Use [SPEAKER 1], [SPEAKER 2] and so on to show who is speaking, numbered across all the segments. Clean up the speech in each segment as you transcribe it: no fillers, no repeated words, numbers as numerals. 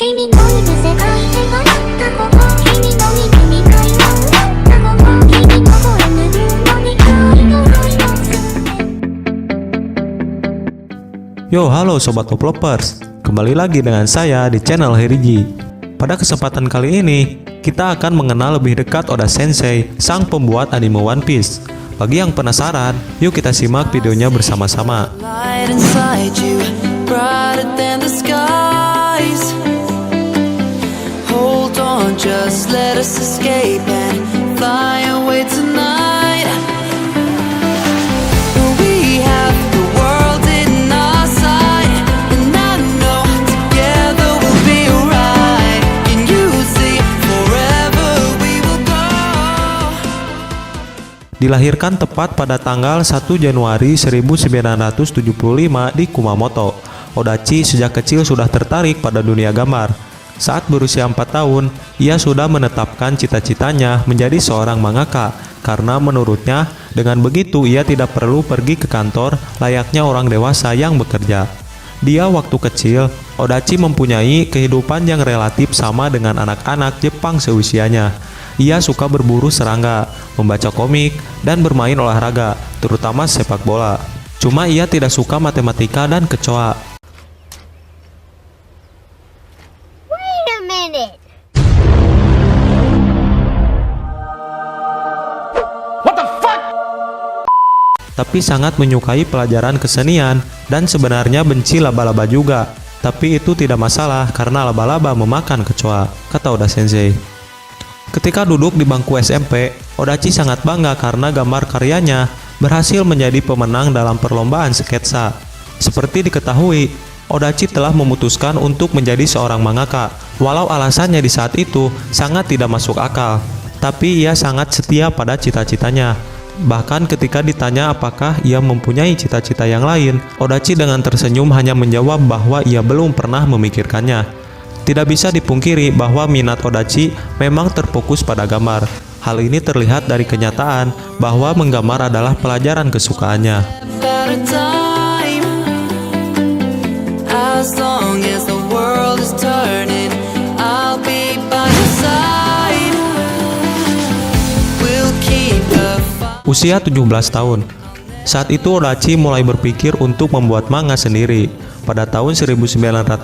[SPEAKER 1] 君のいる世界で迷ったこと君の見てみたいなったこと君の声ぬるのに愛の愛のす
[SPEAKER 2] Yo, halo Sobat Poplovers. Kembali lagi dengan saya di channel Herigi. Pada kesempatan kali ini, kita akan mengenal lebih dekat Oda Sensei, sang pembuat anime One Piece. Bagi yang penasaran, yuk kita simak videonya bersama-sama.
[SPEAKER 3] Light inside you, brighter than the skies. Hold on, just let us escape and fly away tonight. We have the world in our sight, and I know together we'll be alright. Can you see forever we will go?
[SPEAKER 2] Dilahirkan tepat pada tanggal 1 Januari 1975 di Kumamoto, Odachi sejak kecil sudah tertarik pada dunia gambar. Saat berusia 4 tahun, ia sudah menetapkan cita-citanya menjadi seorang mangaka, karena menurutnya dengan begitu ia tidak perlu pergi ke kantor layaknya orang dewasa yang bekerja. Dia waktu kecil, Odachi mempunyai kehidupan yang relatif sama dengan anak-anak Jepang seusianya. Ia suka berburu serangga, membaca komik, dan bermain olahraga, terutama sepak bola. Cuma ia tidak suka matematika dan kecoa.
[SPEAKER 1] Wait a minute.
[SPEAKER 2] Tapi sangat menyukai pelajaran kesenian dan sebenarnya benci laba-laba juga. Tapi itu tidak masalah karena laba-laba memakan kecoa, kata Oda Sensei. Ketika duduk di bangku SMP, Odachi sangat bangga karena gambar karyanya berhasil menjadi pemenang dalam perlombaan sketsa. Seperti diketahui, Odachi telah memutuskan untuk menjadi seorang mangaka, walau alasannya di saat itu sangat tidak masuk akal. Tapi ia sangat setia pada cita-citanya. Bahkan ketika ditanya apakah ia mempunyai cita-cita yang lain, Odachi dengan tersenyum hanya menjawab bahwa ia belum pernah memikirkannya. Tidak bisa dipungkiri bahwa minat Odachi memang terfokus pada gambar. Hal ini terlihat dari kenyataan bahwa menggambar adalah pelajaran kesukaannya.
[SPEAKER 3] Better time. As long as the world is turning, I'll be by your side. We'll keep the fight.
[SPEAKER 2] Usia 17 tahun. Saat itu Odachi mulai berpikir untuk membuat manga sendiri. Pada tahun 1992,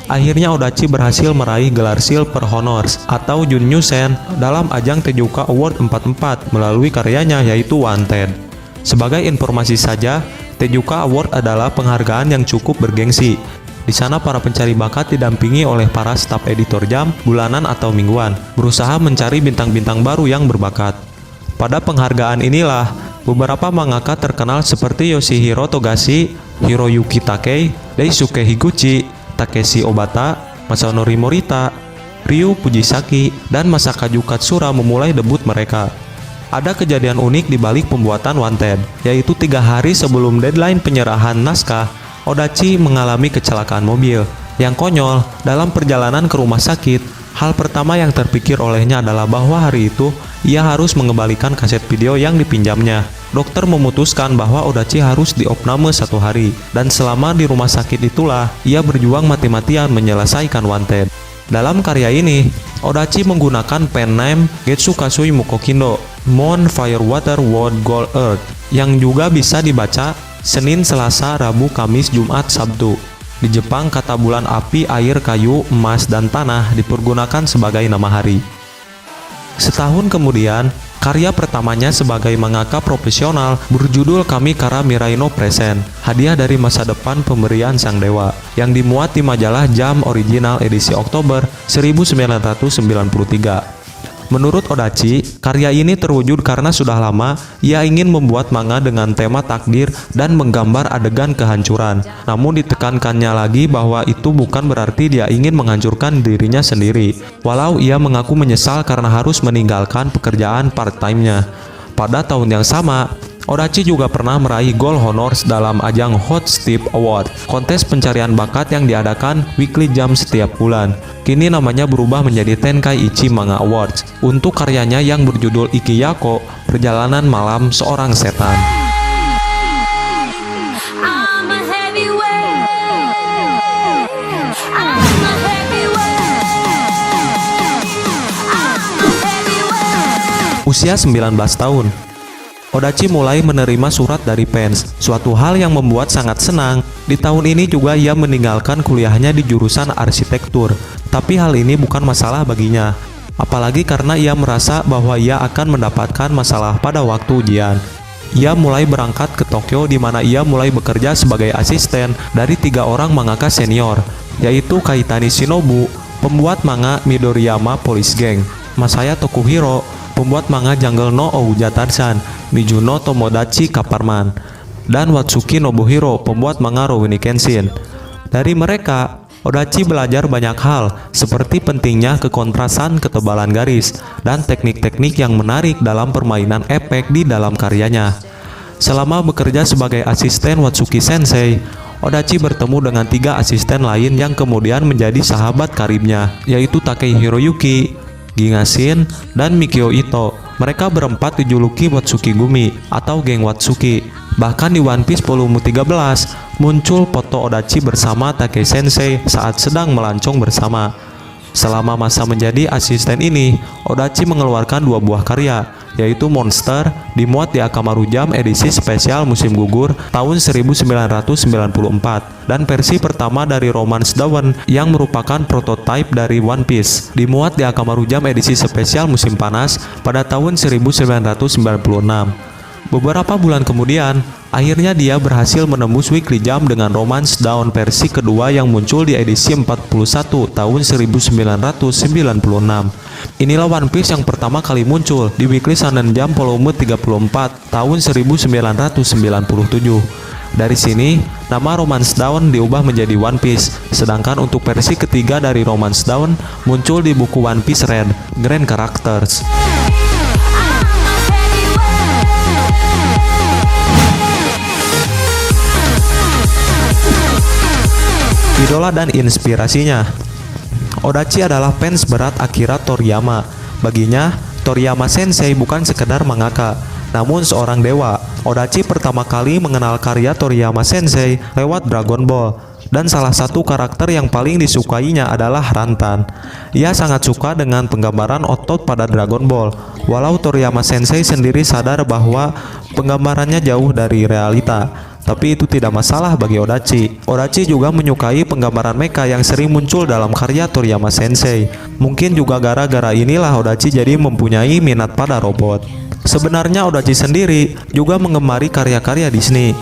[SPEAKER 2] akhirnya Odachi berhasil meraih gelar Silver Honors atau Junyusen dalam ajang Tezuka Award 44 melalui karyanya yaitu Wanted. Sebagai informasi saja, Tezuka Award adalah penghargaan yang cukup bergengsi. Di sana para pencari bakat didampingi oleh para staf editor jam, bulanan atau mingguan, berusaha mencari bintang-bintang baru yang berbakat. Pada penghargaan inilah, beberapa mangaka terkenal seperti Yoshihiro Togashi, Hiroyuki Takei, Daisuke Higuchi, Takeshi Obata, Masanori Morita, Ryu Fujisaki, dan Masakaju Katsura memulai debut mereka. Ada kejadian unik di balik pembuatan Wanted, yaitu 3 hari sebelum deadline penyerahan naskah, Odachi mengalami kecelakaan mobil. Yang konyol, dalam perjalanan ke rumah sakit, hal pertama yang terpikir olehnya adalah bahwa hari itu ia harus mengembalikan kaset video yang dipinjamnya. Dokter memutuskan bahwa Odachi harus diopname 1 hari, dan selama di rumah sakit itulah ia berjuang mati-matian menyelesaikan Wanted. Dalam karya ini, Odachi menggunakan pen name Getsukasui Mukokindo, Moon, Fire, Water, Wood, Gold, Earth, yang juga bisa dibaca Senin, Selasa, Rabu, Kamis, Jumat, Sabtu. Di Jepang, kata bulan api, air, kayu, emas, dan tanah dipergunakan sebagai nama hari. Setahun kemudian, karya pertamanya sebagai mangaka profesional berjudul Kamikara Mirai no Present, hadiah dari masa depan pemberian sang dewa, yang dimuat di majalah Jump Original edisi Oktober 1993. Menurut Odachi, karya ini terwujud karena sudah lama ia ingin membuat manga dengan tema takdir dan menggambar adegan kehancuran. Namun ditekankannya lagi bahwa itu bukan berarti dia ingin menghancurkan dirinya sendiri, walau ia mengaku menyesal karena harus meninggalkan pekerjaan part-time-nya. Pada tahun yang sama, Odachi juga pernah meraih Gold Honors dalam ajang Hot Step Award, kontes pencarian bakat yang diadakan Weekly Jump setiap bulan. Kini namanya berubah menjadi Tenkaichi Manga Awards untuk karyanya yang berjudul Ikiyako, Perjalanan Malam Seorang Setan.
[SPEAKER 1] I'm a heavyweight. I'm a
[SPEAKER 2] usia 19 tahun. Odachi mulai menerima surat dari fans, suatu hal yang membuat sangat senang. Di tahun ini juga ia meninggalkan kuliahnya di jurusan arsitektur, tapi hal ini bukan masalah baginya. Apalagi karena ia merasa bahwa ia akan mendapatkan masalah pada waktu ujian. Ia mulai berangkat ke Tokyo di mana ia mulai bekerja sebagai asisten dari 3 orang mangaka senior, yaitu Kaitani Shinobu, pembuat manga Midoriyama Police Gang, Masaya Tokuhiro, pembuat manga Jungle no Ouija Tarzan, Mizuno Tomodachi Kaparman, dan Watsuki Nobuhiro, pembuat manga Rurouni Kenshin. Dari mereka, Odachi belajar banyak hal, seperti pentingnya kekontrasan ketebalan garis, dan teknik-teknik yang menarik dalam permainan efek di dalam karyanya. Selama bekerja sebagai asisten Watsuki Sensei, Odachi bertemu dengan 3 asisten lain yang kemudian menjadi sahabat karibnya, yaitu Takehiro Yuki, Gingashin, dan Mikio Ito. Mereka berempat dijuluki Watsuki Gumi atau geng Watsuki. Bahkan di One Piece volume 13 muncul foto Odachi bersama Takei Sensei saat sedang melancong bersama. Selama masa menjadi asisten ini, Odachi mengeluarkan 2 buah karya, yaitu Monster dimuat di Akamaru Jam edisi spesial musim gugur tahun 1994, dan versi pertama dari Romance Dawn yang merupakan prototipe dari One Piece dimuat di Akamaru Jam edisi spesial musim panas pada tahun 1996. Beberapa bulan kemudian, akhirnya dia berhasil menembus Weekly Jump dengan Romance Dawn versi kedua yang muncul di edisi 41 tahun 1996. Inilah One Piece yang pertama kali muncul di Weekly Shonen Jump volume 34 tahun 1997. Dari sini, nama Romance Dawn diubah menjadi One Piece, sedangkan untuk versi ketiga dari Romance Dawn muncul di buku One Piece Red, Grand Characters. Idola dan inspirasinya. Odachi adalah fans berat Akira Toriyama. Baginya, Toriyama Sensei bukan sekedar mangaka, namun seorang dewa. Odachi pertama kali mengenal karya Toriyama Sensei lewat Dragon Ball, dan salah satu karakter yang paling disukainya adalah Rantan. Ia sangat suka dengan penggambaran otot pada Dragon Ball, walau Toriyama Sensei sendiri sadar bahwa penggambarannya jauh dari realita. Tapi itu tidak masalah bagi Odachi. Odachi juga menyukai penggambaran mecha yang sering muncul dalam karya Toriyama Sensei. Mungkin juga gara-gara inilah Odachi jadi mempunyai minat pada robot. Sebenarnya Odachi sendiri juga menggemari karya-karya Disney.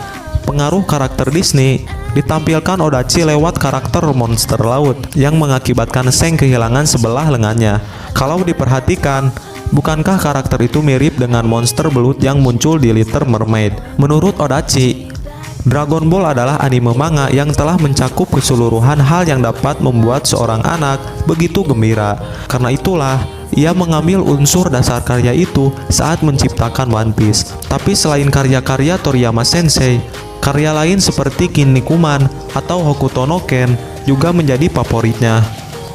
[SPEAKER 2] Pengaruh karakter Disney ditampilkan Odachi lewat karakter monster laut yang mengakibatkan Seng kehilangan sebelah lengannya. Kalau diperhatikan, bukankah karakter itu mirip dengan monster belut yang muncul di Little Mermaid? Menurut Odachi, Dragon Ball adalah anime manga yang telah mencakup keseluruhan hal yang dapat membuat seorang anak begitu gembira. Karena itulah, ia mengambil unsur dasar karya itu saat menciptakan One Piece. Tapi selain karya-karya Toriyama Sensei, karya lain seperti Kinnikuman atau Hokuto no Ken juga menjadi favoritnya.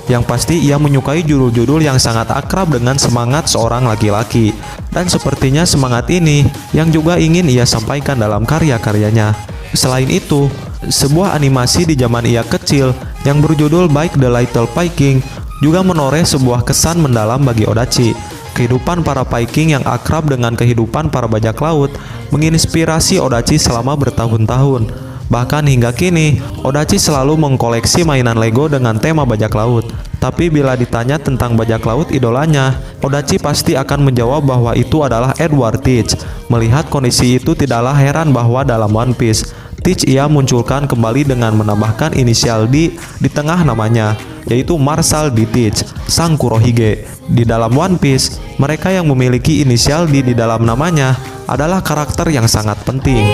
[SPEAKER 2] Yang pasti ia menyukai judul-judul yang sangat akrab dengan semangat seorang laki-laki. Dan sepertinya semangat ini yang juga ingin ia sampaikan dalam karya-karyanya. Selain itu, sebuah animasi di zaman ia kecil yang berjudul Bike the Little Viking juga menoreh sebuah kesan mendalam bagi Odachi. Kehidupan para Viking yang akrab dengan kehidupan para bajak laut menginspirasi Odachi selama bertahun-tahun. Bahkan hingga kini, Odachi selalu mengkoleksi mainan Lego dengan tema bajak laut. Tapi bila ditanya tentang bajak laut idolanya, Odachi pasti akan menjawab bahwa itu adalah Edward Teach. Melihat kondisi itu, tidaklah heran bahwa dalam One Piece, Teach ia munculkan kembali dengan menambahkan inisial D di tengah namanya, yaitu Marshal D. Teach, sang Kurohige. Di dalam One Piece, mereka yang memiliki inisial D di dalam namanya adalah karakter yang sangat penting.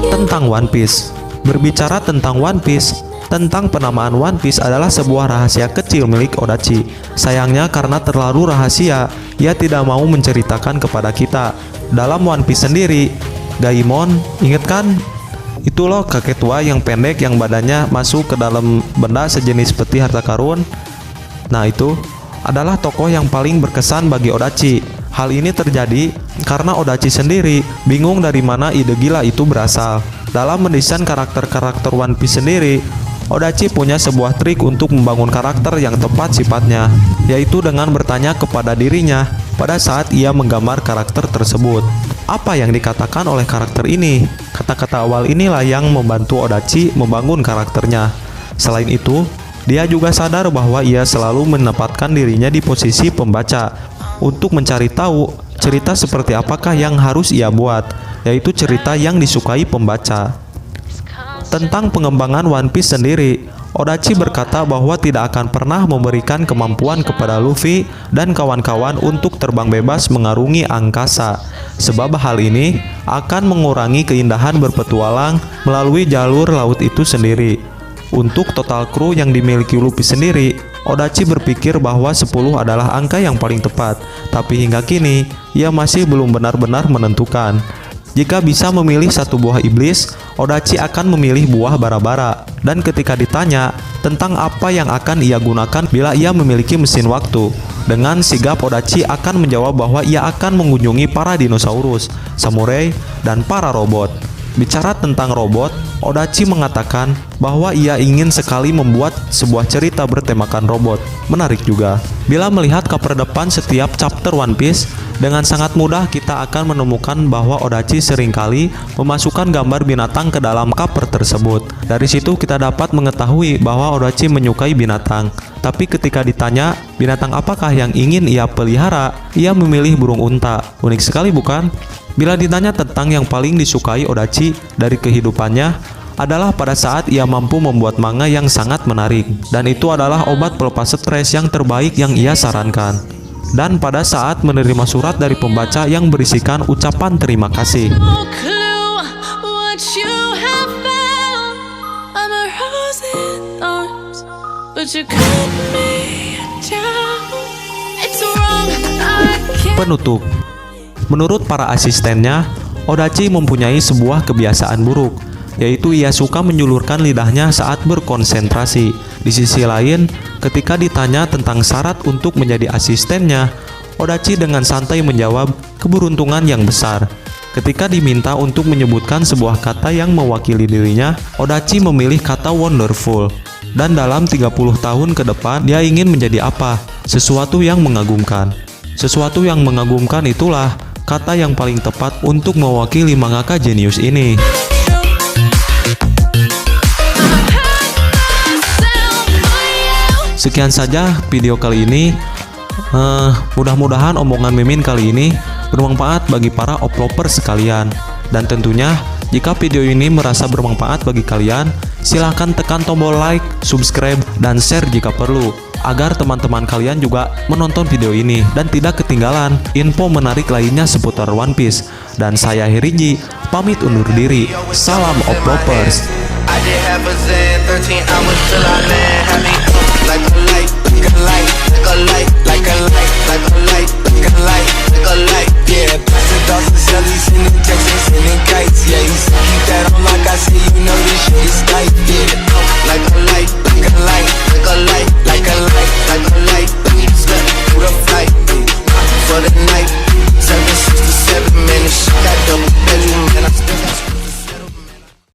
[SPEAKER 2] Tentang One Piece. Berbicara tentang One Piece, tentang penamaan One Piece adalah sebuah rahasia kecil milik Odachi. Sayangnya karena terlalu rahasia, ia tidak mau menceritakan kepada kita. Dalam One Piece sendiri, Gaimon, inget kan? Itu loh kakek tua yang pendek yang badannya masuk ke dalam benda sejenis peti harta karun. Nah itu adalah tokoh yang paling berkesan bagi Odachi. Hal ini terjadi karena Odachi sendiri bingung dari mana ide gila itu berasal. Dalam mendesain karakter-karakter One Piece sendiri, Odachi punya sebuah trik untuk membangun karakter yang tepat sifatnya, yaitu dengan bertanya kepada dirinya pada saat ia menggambar karakter tersebut. Apa yang dikatakan oleh karakter ini? Kata-kata awal inilah yang membantu Odachi membangun karakternya. Selain itu, dia juga sadar bahwa ia selalu menempatkan dirinya di posisi pembaca untuk mencari tahu cerita seperti apakah yang harus ia buat, yaitu cerita yang disukai pembaca. Tentang pengembangan One Piece sendiri, Odachi berkata bahwa tidak akan pernah memberikan kemampuan kepada Luffy dan kawan-kawan untuk terbang bebas mengarungi angkasa, sebab hal ini akan mengurangi keindahan berpetualang melalui jalur laut itu sendiri. Untuk total kru yang dimiliki Luffy sendiri, Odachi berpikir bahwa 10 adalah angka yang paling tepat, tapi hingga kini ia masih belum benar-benar menentukan. Jika bisa memilih satu buah iblis, Odachi akan memilih buah bara-bara. Dan ketika ditanya tentang apa yang akan ia gunakan bila ia memiliki mesin waktu, dengan sigap Odachi akan menjawab bahwa ia akan mengunjungi para dinosaurus, samurai, dan para robot. Bicara tentang robot, Odachi mengatakan bahwa ia ingin sekali membuat sebuah cerita bertemakan robot. Menarik juga. Bila melihat cover depan setiap chapter One Piece, dengan sangat mudah kita akan menemukan bahwa Odachi seringkali memasukkan gambar binatang ke dalam cover tersebut. Dari situ kita dapat mengetahui bahwa Odachi menyukai binatang. Tapi ketika ditanya binatang apakah yang ingin ia pelihara, ia memilih burung unta. Unik sekali bukan? Bila ditanya tentang yang paling disukai Odachi dari kehidupannya, adalah pada saat ia mampu membuat manga yang sangat menarik, dan itu adalah obat pelepas stres yang terbaik yang ia sarankan. Dan pada saat menerima surat dari pembaca yang berisikan ucapan terima kasih.
[SPEAKER 3] No clue what you have found. I'm a rose in thorns, but you cut me down. It's wrong, I can't.
[SPEAKER 2] Penutup. Menurut para asistennya, Odachi mempunyai sebuah kebiasaan buruk, yaitu ia suka menjulurkan lidahnya saat berkonsentrasi. Di sisi lain, ketika ditanya tentang syarat untuk menjadi asistennya, Odachi dengan santai menjawab keberuntungan yang besar. Ketika diminta untuk menyebutkan sebuah kata yang mewakili dirinya, Odachi memilih kata wonderful. Dan dalam 30 tahun ke depan, dia ingin menjadi apa? Sesuatu yang mengagumkan. Sesuatu yang mengagumkan itulah kata yang paling tepat untuk mewakili mangaka jenius ini. Sekian saja video kali ini. Mudah-mudahan omongan Mimin kali ini bermanfaat bagi para oplopers sekalian. Dan tentunya jika video ini merasa bermanfaat bagi kalian, silahkan tekan tombol like, subscribe, dan share jika perlu, agar teman-teman kalian juga menonton video ini dan tidak ketinggalan info menarik lainnya seputar One Piece. Dan saya Herinji, pamit undur diri. Salam oplopers.
[SPEAKER 4] I did half a zen, 13 hours till I land. Happy